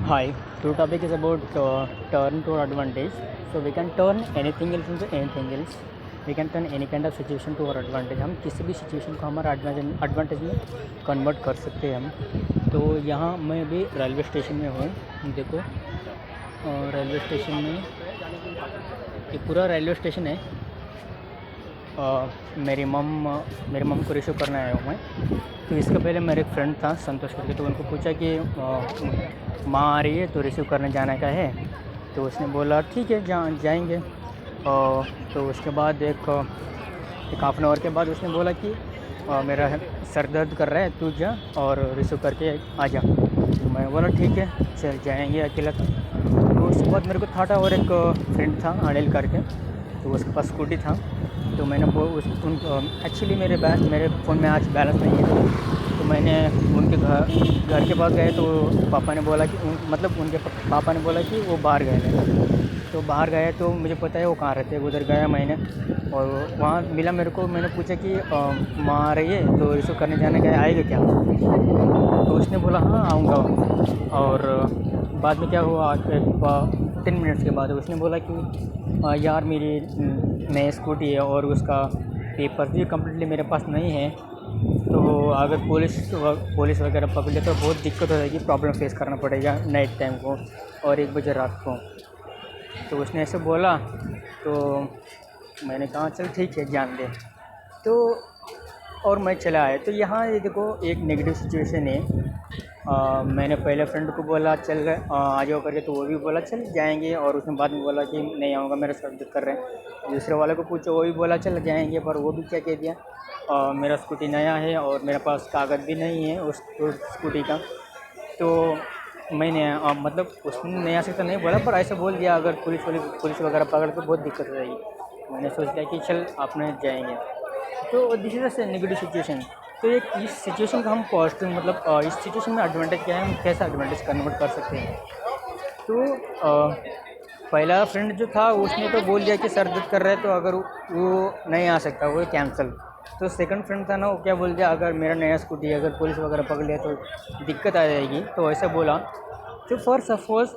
Hi, today topic is about turn to advantage. So we can turn anything else into anything else. We can turn any kind of situation to our advantage. हम किसी भी situation को हमारा advantage में convert कर सकते हैं हम। तो यहाँ मैं अभी रेलवे स्टेशन में हूँ। देखो रेलवे स्टेशन में ये पूरा रेलवे स्टेशन है। मेरी मम को रिसीव करने आया हूँ मैं। तो इसके पहले मेरे एक फ्रेंड था संतोष करके, तो उनको पूछा कि माँ आ रही है तो रिसीव करने जाने का है। तो उसने बोला ठीक है जाएंगे। तो उसके बाद एक हाफ एन आवर के बाद उसने बोला कि मेरा सर दर्द कर रहा है, तू जा और रिसीव करके आ जा। तो मैं बोला ठीक है चल जाएंगे अकेला। तो उसके बाद मेरे को था और एक फ्रेंड था अनिल करके, तो उसके पास स्कूटी था। तो मैंने एक्चुअली मेरे फ़ोन में आज बैलेंस नहीं है। तो मैंने उनके घर के पास गए तो पापा ने बोला कि उनके पापा ने बोला कि वो बाहर गए हैं। तो बाहर गए तो मुझे पता है वो कहाँ रहते हैं। उधर गया मैंने और वहाँ मिला मेरे को। मैंने पूछा कि माँ आ रही है तो रिसीव करने जाने का आएगा क्या? तो उसने बोला हाँ आऊँगा। और बाद में क्या हुआ, 10 मिनट्स के बाद उसने बोला कि यार मेरी नई स्कूटी है और उसका पेपर भी कम्प्लीटली मेरे पास नहीं है। तो अगर पुलिस वगैरह पकड़ ले तो बहुत दिक्कत हो जाएगी, प्रॉब्लम फेस करना पड़ेगा नाइट टाइम को और 1 बजे रात को। तो उसने ऐसे बोला तो मैंने कहा चल ठीक है जान दे। तो और मैं चला आया। तो यहाँ ये देखो एक नेगेटिव सिचुएशन है। मैंने पहले फ्रेंड को बोला चल आ जाओ करके, तो वो भी बोला चल जाएंगे। और उसने बाद में बोला कि नहीं आऊँगा, मेरा सर दर्द कर रहे हैं। दूसरे वाले को पूछो, वो भी बोला चल जाएंगे, पर वो भी क्या कह दिया मेरा स्कूटी नया है और मेरे पास कागज़ भी नहीं है उस स्कूटी का। तो मैंने उसने नया से तो नहीं बोला, पर ऐसे बोल दिया अगर पुलिस वगैरह पकड़ तो बहुत दिक्कत हो जाएगी। मैंने सोच लिया कि चल अपने जाएंगे। तो this is a negative situation. तो इस सिचुएशन को हम पॉजिटिव इस सिचुएशन में एडवांटेज क्या है, हम कैसा एडवांटेज कन्वर्ट कर सकते हैं। तो पहला फ्रेंड जो था उसने तो बोल दिया कि सर दर्द कर रहा है, तो अगर वो नहीं आ सकता वो कैंसिल। तो सेकंड फ्रेंड था ना, वो क्या बोल दिया अगर मेरा नया स्कूटी अगर पुलिस वगैरह पकड़ लिया तो दिक्कत आ जाएगी, तो ऐसा बोला। तो फॉर सपोज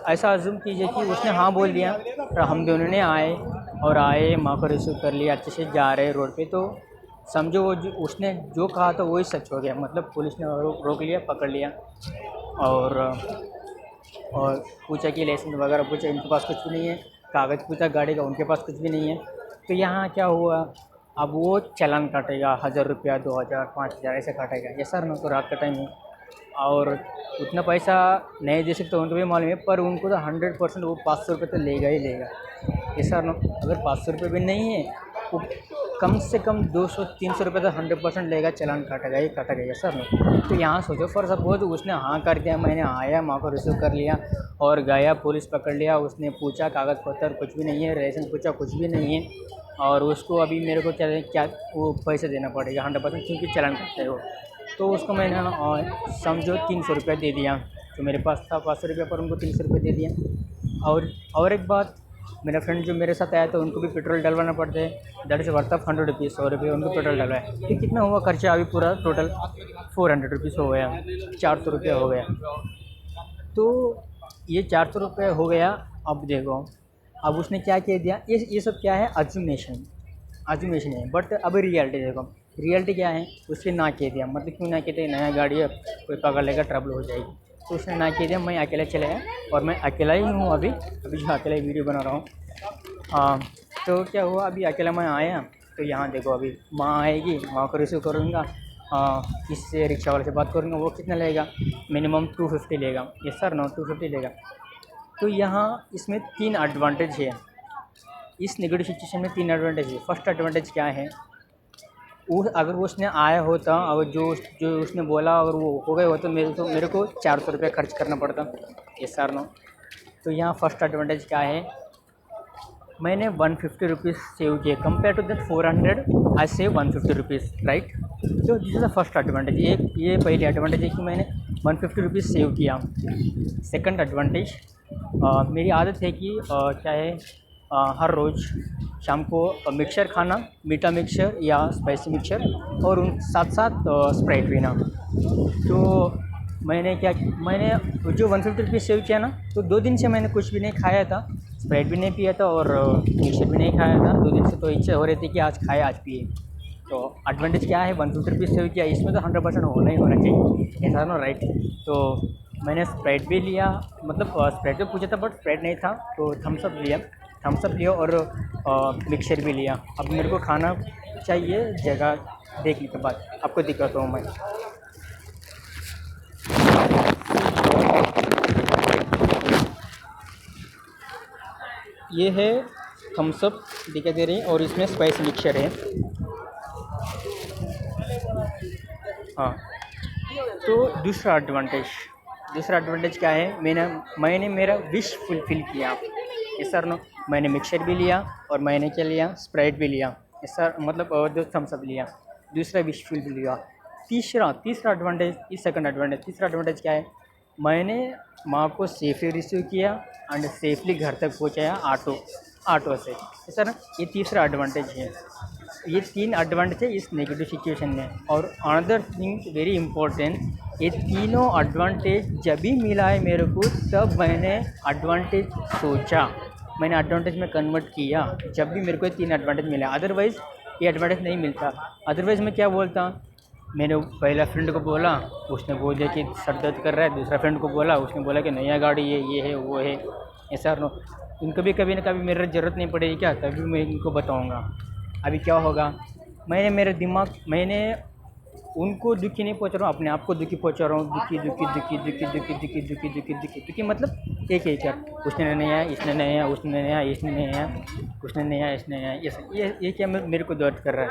ऐसा अज्यूम कीजिए कि उसने हाँ बोल दिया और हम दोनों ने आए माँ को रिसीव कर लिया, अच्छे से जा रहे रोड पे। तो समझो वो उसने जो कहा था वही सच हो गया। पुलिस ने रोक लिया, पकड़ लिया और पूछा कि लाइसेंस वगैरह पूछा, इनके पास कुछ भी नहीं है। कागज़ पूछा गाड़ी का, उनके पास कुछ भी नहीं है। तो यहाँ क्या हुआ, अब वो चालान काटेगा 1000 रुपया, 2000, 5000 ऐसे काटेगा। ये सर ना, तो रात का टाइम है और उतना पैसा नहीं दे सकते, उनको भी मालूम है। पर उनको तो 100% वो 500 रुपये तो लेगा ही लेगा। ये सर ना, अगर 500 रुपये भी नहीं है वो कम से कम 200-300 रुपये तो 100% लेगा, चालान काटेगा ही काटेगा। ये सर ना। तो यहाँ सोचो फॉर सपोज उसने हाँ कर दिया, मैंने आया माँ को रिसीव कर लिया और गया, पुलिस पकड़ लिया। उसने पूछा कागज़ पत्तर कुछ भी नहीं है, लाइसेंस पूछा कुछ भी नहीं है, और उसको अभी मेरे को क्या वो पैसे देना पड़ेगा 100%, क्योंकि चालान काटते हो। तो उसको मैंने समझो 300 रुपया दे दिया। तो मेरे पास था 500 रुपया, पर उनको 300 रुपये दे दिया। और एक बात, मेरा फ्रेंड जो मेरे साथ आया था उनको भी पेट्रोल डलवाना पड़ता है। That is worth of 100 rupees, 100 रुपये उनको पेट्रोल डलवाया। तो कितना हुआ खर्चा अभी पूरा टोटल 400 रुपीज़ हो गया, 400 रुपया हो गया। तो ये 400 रुपये हो गया। अब देखो अब उसने क्या कह दिया, ये सब क्या है, अज्यूमेशन है। बट अब रियलिटी देखो, रियलिटी क्या है, उसने ना कह दिया। क्यों ना कहते, नया गाड़ी है, कोई पकड़ लेगा, ट्रबल हो जाएगी। तो उसने ना कह दिया, मैं अकेला चले गया और मैं अकेला ही हूँ अभी जो अकेला ही वीडियो बना रहा हूँ। तो क्या हुआ, अभी अकेला मैं आया। तो यहाँ देखो अभी माँ आएगी, माँ को रिसीव करूँगा, इससे रिक्शा वाले से बात करूँगा, वो कितना लेगा, मिनिमम 250 लेगा। ये सर नो 250 लेगा। तो यहाँ इसमें 3 एडवांटेज है, इस नेगेटिव सिचुएशन में 3 एडवांटेज है। फर्स्ट एडवांटेज क्या है, अगर वो उसने आया होता और जो उसने बोला अगर वो हो गए होता, मेरे को 400 रुपये खर्च करना पड़ता। ये सर नो। तो यहाँ फर्स्ट एडवांटेज क्या है, मैंने 150 रुपीज़ सेव किए compare to that 400, I save 150 rupees, right. तो this is the first advantage. ये पहली एडवांटेज है कि मैंने 150 रुपीज़ सेव किया। सेकंड एडवांटेज, मेरी आदत है कि क्या है, हर रोज़ शाम को मिक्सचर खाना, मीठा मिक्सचर या स्पाइसी मिक्सचर, और उन साथ साथ स्प्राइट पीना। तो मैंने जो 150 रुपीज़ सेव किया ना, तो 2 दिन से मैंने कुछ भी नहीं खाया था, स्प्राइट भी नहीं पिया था और मिक्सर भी नहीं खाया था 2 दिन से। तो इच्छा हो रही थी कि आज खाए आज पिए। तो एडवांटेज क्या है, 150 रुपीज़ सेव किया, इसमें तो 100% होना ही होना चाहिए, ऐसा ना, राइट। तो मैंने स्प्राइट भी लिया, मतलब स्प्राइट तो पूछा था बट स्प्राइट नहीं था, तो थम्स अप लिया और मिक्सर भी लिया। अब मेरे को खाना चाहिए, जगह देखने के बाद आपको दिखाता हूँ मैं। ये है थम्स अप दिखाई दे रही है और इसमें स्पाइस मिक्सचर है। हाँ, तो दूसरा एडवांटेज क्या है, मैंने मेरा विश फुलफ़िल किया। यस सर नो, मैंने मिक्सचर भी लिया और मैंने क्या लिया, स्प्राइट भी लिया। यस सर, मतलब और 2 थम्स अप लिया, दूसरा विश फुलफ़िल लिया। तीसरा एडवांटेज, तीसरा एडवांटेज क्या है, मैंने माँ को सेफली रिसीव किया एंड सेफली घर तक पहुँचाया ऑटो से। यस सर, ये तीसरा एडवांटेज है। ये 3 एडवांटेज है इस नेगेटिव सिचुएशन में। और अनदर थिंग वेरी इंपॉर्टेंट, ये तीनों एडवांटेज जब भी मिला है मेरे को, तब मैंने एडवांटेज सोचा, मैंने एडवांटेज में कन्वर्ट किया जब भी मेरे को ये 3 एडवांटेज मिला। अदरवाइज़ ये एडवांटेज नहीं मिलता। अदरवाइज़ मैं क्या बोलता, मैंने पहला फ्रेंड को बोला, उसने बोल दिया कि सर दर्द कर रहा है। दूसरा फ्रेंड को बोला, उसने बोला कि नया गाड़ी ये है वो है। ऐसा नो, इनको भी कभी ना कभी मेरी ज़रूरत नहीं पड़ेगी क्या, तभी मैं इनको बताऊँगा। अभी क्या होगा, मैंने उनको दुखी नहीं पहुंचा रहा हूँ, अपने आप को दुखी पहुंचा रहा हूँ। दुखी मतलब एक यार, उसने नहीं आया, इसने नहीं आया, उसने नहीं आया, इसने नहीं आया, उसने नहीं आया, इसने नहीं आया, ये क्या मेरे को दर्द कर रहा है।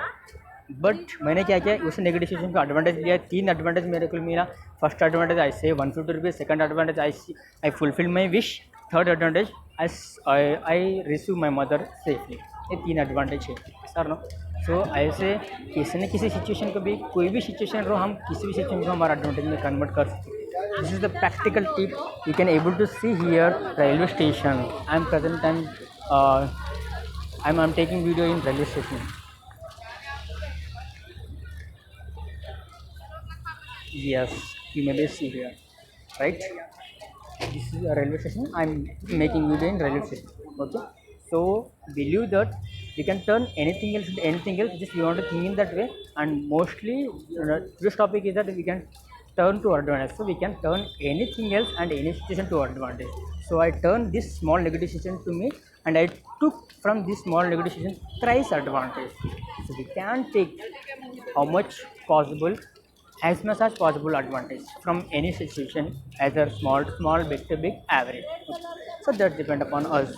बट मैंने क्या किया, उस नेगेटिव सिचुएशन का एडवांटेज लिया। 3 एडवांटेज मेरे को मिला। First advantage, I save 150 rupees. Second advantage, I fulfil my wish. Third advantage, I receive my mother safely. ये 3 एडवांटेज है सर नो। सो ऐसे किसी न किसी सिचुएशन को भी, कोई भी सिचुएशन रहो, हम किसी भी सिचुएशन को हमारा एडवांटेज में कन्वर्ट कर सकते हैं। This is the practical tip you can able to see here railway station. I am present and I am taking video in railway station. Yes, you may be see here, right? This is a railway station. I'm making video in railway station. Okay. So believe that we can turn anything else into anything else. Just we want to think in that way. And mostly, this topic is that we can turn to our advantage. So we can turn anything else and any situation to our advantage. So I turned this small negative situation to me, and I took from this small negative situation thrice advantage. So we can take how much possible, as much as possible advantage from any situation, either small, big to big, average. So that depend upon us.